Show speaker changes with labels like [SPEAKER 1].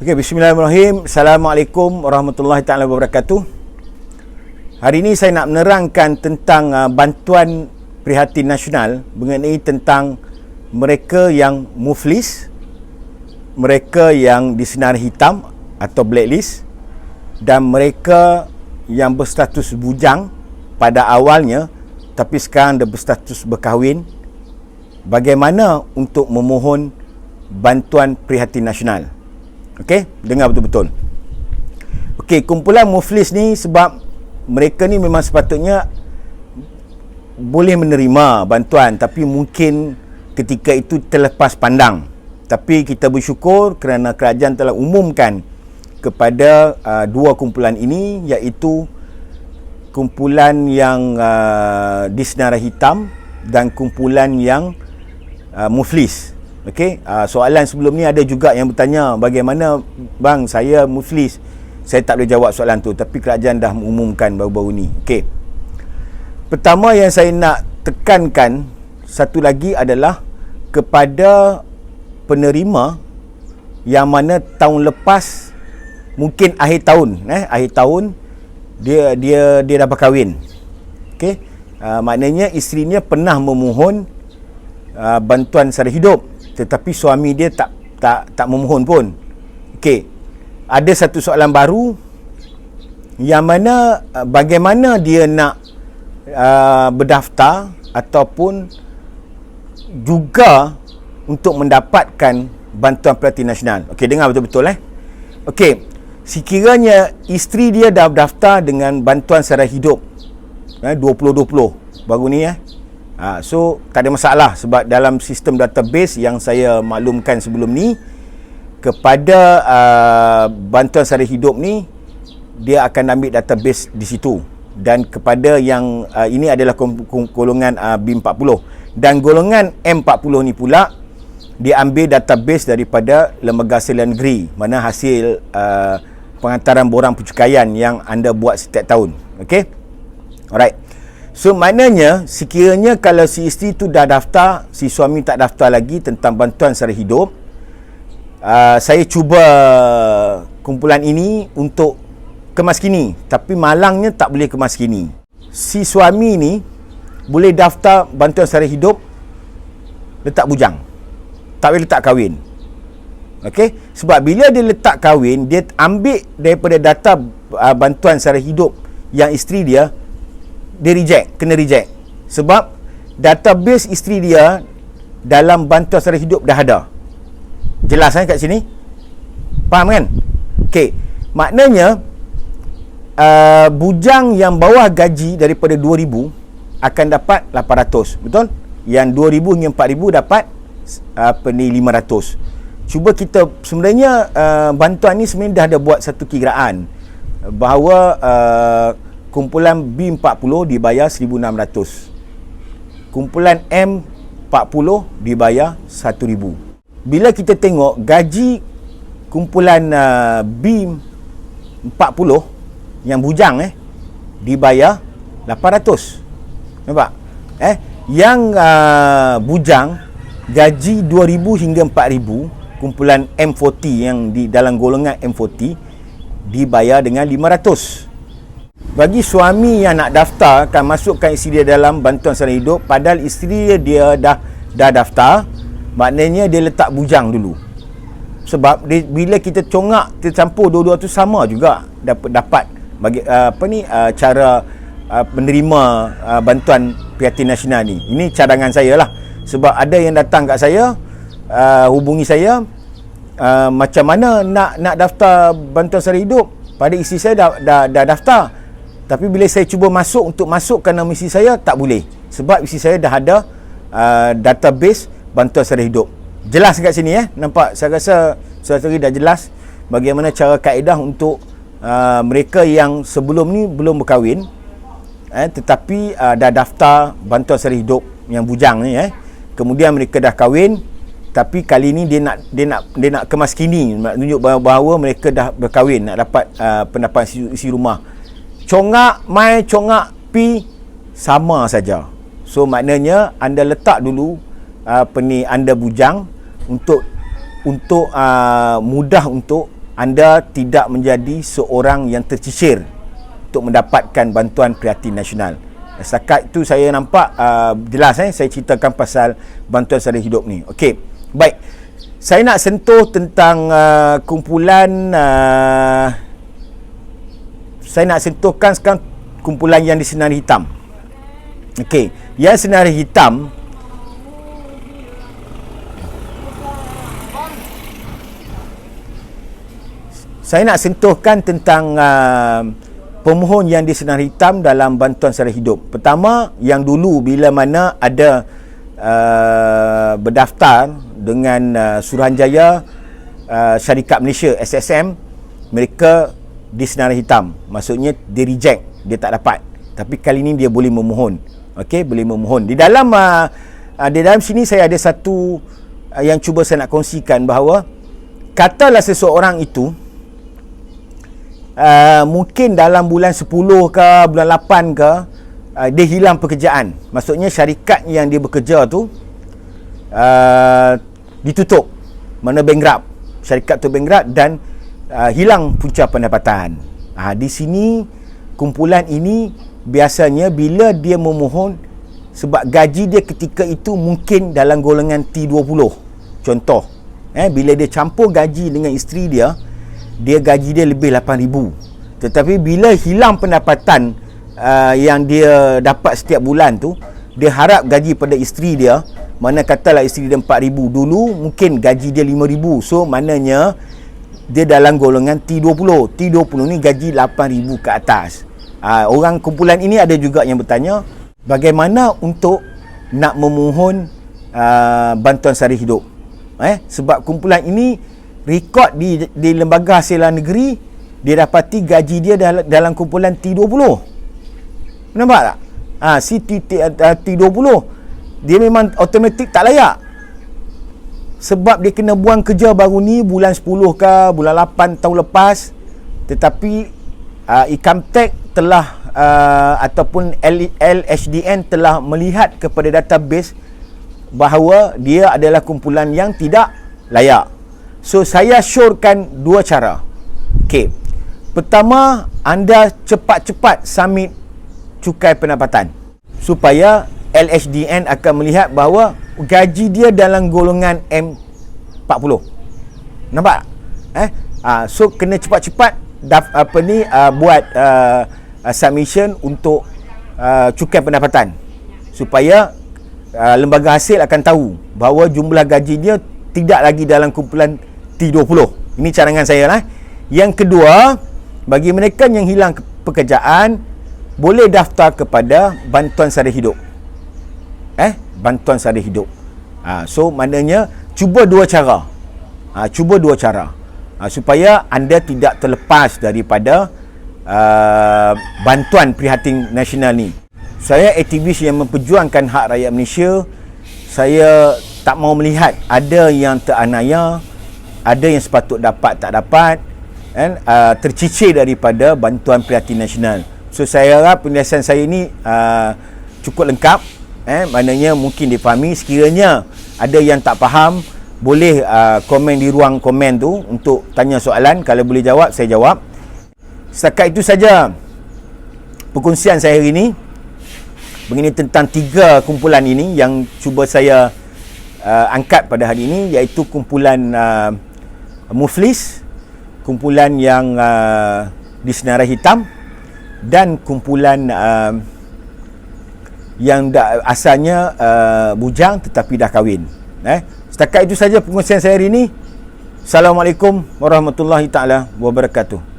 [SPEAKER 1] Okay, bismillahirrahmanirrahim. Assalamualaikum warahmatullahi taala wabarakatuh. Hari ini saya nak menerangkan tentang bantuan prihatin nasional mengenai tentang mereka yang muflis, mereka yang disenari hitam atau blacklist, dan mereka yang berstatus bujang pada awalnya tapi sekarang dah berstatus berkahwin. Bagaimana untuk memohon bantuan prihatin nasional? Okey, dengar betul-betul. Okey, kumpulan muflis ni sebab mereka ni memang sepatutnya boleh menerima bantuan, tapi mungkin ketika itu terlepas pandang. Tapi kita bersyukur kerana kerajaan telah umumkan kepada dua kumpulan ini, iaitu kumpulan yang disenari hitam dan kumpulan yang muflis. Okey, soalan sebelum ni ada juga yang bertanya, bagaimana bang, saya muflis, saya tak boleh jawab soalan tu, tapi kerajaan dah mengumumkan baru-baru ni. Okey, pertama yang saya nak tekankan satu lagi adalah kepada penerima yang mana tahun lepas, mungkin akhir tahun dia dah berkahwin. Okey, maknanya isterinya pernah memohon bantuan sara hidup, tetapi suami dia tak memohon pun. Okey, ada satu soalan baru yang mana bagaimana dia nak berdaftar ataupun juga untuk mendapatkan bantuan prihatin nasional. Okey, dengar betul-betul Okey, sekiranya isteri dia dah berdaftar dengan bantuan sara hidup 2020 baru ni so tak ada masalah, sebab dalam sistem database yang saya maklumkan sebelum ni, kepada bantuan sara hidup ni dia akan ambil database di situ, dan kepada yang ini adalah golongan B40, dan golongan M40 ni pula dia ambil database daripada Lembaga Salian Negeri, mana hasil pengantaran borang pencukaian yang anda buat setiap tahun. Okey, alright. So maknanya sekiranya kalau si isteri tu dah daftar, si suami tak daftar lagi tentang bantuan sara hidup, saya cuba kumpulan ini untuk kemaskini, tapi malangnya tak boleh kemaskini. Si suami ni boleh daftar bantuan sara hidup letak bujang, tak boleh letak kahwin. Okey, sebab bila dia letak kahwin, dia ambil daripada data bantuan sara hidup yang isteri dia kena reject, sebab database isteri dia dalam bantuan sara hidup dah ada. Jelas kat sini? Faham kan? Okey, maknanya bujang yang bawah gaji daripada 2,000 akan dapat 800, betul? Yang 2,000 hingga 4,000 dapat 500. Cuba kita sebenarnya bantuan ni sebenarnya dah ada buat satu kiraan bahawa kumpulan B40 dibayar 1,600, kumpulan M40 dibayar 1,000. Bila kita tengok gaji kumpulan B40 yang bujang dibayar 800. Nampak? Yang bujang gaji 2,000 hingga 4,000, kumpulan M40 yang di dalam golongan M40 dibayar dengan 500. Bagi suami yang nak daftar, akan masukkan isteri dia dalam bantuan sara hidup, padahal isteri dia dah daftar, maknanya dia letak bujang dulu. Sebab bila kita congak, kita campur dua-dua tu sama juga dapat bagi cara menerima bantuan prihatin nasional ni. Ini cadangan saya lah, sebab ada yang datang kat saya, hubungi saya, macam mana nak daftar bantuan sara hidup, pada isteri saya dah daftar, tapi bila saya cuba untuk masukkan nama isteri saya, tak boleh, sebab isteri saya dah ada database bantuan sara hidup. Jelas kat sini nampak? Saya rasa saudara dah jelas bagaimana cara kaedah untuk mereka yang sebelum ni belum berkahwin tetapi dah daftar bantuan sara hidup yang bujang ni kemudian mereka dah kahwin, tapi kali ni dia nak kemaskini, nak tunjuk bahawa mereka dah berkahwin, nak dapat pendapatan isi rumah. Congak mai, congak pi, sama saja. So maknanya anda letak dulu anda bujang untuk mudah untuk anda tidak menjadi seorang yang tercicir untuk mendapatkan bantuan prihatin nasional. Setakat itu saya nampak jelas saya ceritakan pasal bantuan sara hidup ni. Okey, baik. Saya nak sentuh tentang kumpulan saya nak sentuhkan sekarang kumpulan yang disenari hitam. Okey, yang senari hitam saya nak sentuhkan tentang pemohon yang disenari hitam dalam bantuan sara hidup. Pertama, yang dulu bila mana ada berdaftar dengan Suruhanjaya Syarikat Malaysia SSM, mereka disenari hitam. Maksudnya dia reject, dia tak dapat. Tapi kali ini dia boleh memohon. Okey, boleh memohon. Di dalam sini saya ada satu yang cuba saya nak kongsikan, bahawa katalah seseorang itu mungkin dalam bulan 10 ke bulan 8 ke dia hilang pekerjaan. Maksudnya syarikat yang dia bekerja tu ditutup, mana bankrupt, syarikat tu bankrupt dan hilang punca pendapatan. Di sini kumpulan ini biasanya bila dia memohon, sebab gaji dia ketika itu mungkin dalam golongan T20. Contoh, bila dia campur gaji dengan isteri dia gaji dia lebih 8,000. Tetapi bila hilang pendapatan yang dia dapat setiap bulan tu, dia harap gaji pada isteri dia, mana katalah isteri dia 4,000, dulu mungkin gaji dia 5,000. So maknanya dia dalam golongan T20. T20 ni gaji 8,000 ke atas. Orang kumpulan ini ada juga yang bertanya, bagaimana untuk nak memohon bantuan sara hidup? Sebab kumpulan ini rekod di Lembaga Hasilan Negeri, dia dapati gaji dia dalam kumpulan T20. Nampak tak? Si T20 dia memang automatik tak layak. Sebab dia kena buang kerja baru ni bulan 10 ke bulan 8 tahun lepas. Tetapi income tax telah ataupun LHDN telah melihat kepada database bahawa dia adalah kumpulan yang tidak layak. So saya syorkan dua cara. Okey. Pertama, anda cepat-cepat submit cukai pendapatan supaya LHDN akan melihat bahawa gaji dia dalam golongan M40. Nampak? So kena cepat-cepat buat submission untuk cukai pendapatan supaya lembaga hasil akan tahu bahawa jumlah gaji dia tidak lagi dalam kumpulan T20. Ini cadangan saya lah. Yang kedua, bagi mereka yang hilang pekerjaan, boleh daftar kepada bantuan sara hidup. Bantuan sara hidup. So maknanya cuba dua cara. Supaya anda tidak terlepas daripada bantuan prihatin nasional ni. Saya aktivis yang memperjuangkan hak rakyat Malaysia. Saya tak mau melihat ada yang teranaya, ada yang sepatut dapat tak dapat, tercicir daripada bantuan prihatin nasional. So saya harap penjelasan saya ini cukup lengkap. Maknanya mungkin difahami. Sekiranya ada yang tak faham, boleh komen di ruang komen tu untuk tanya soalan. Kalau boleh jawab, saya jawab. Setakat itu saja perkongsian saya hari ini mengenai tentang tiga kumpulan ini yang cuba saya angkat pada hari ini, iaitu kumpulan Muflis, kumpulan yang disenarai hitam, dan kumpulan yang asalnya bujang tetapi dah kahwin. Setakat itu saja perkongsian saya hari ini. Assalamualaikum warahmatullahi taala wabarakatuh.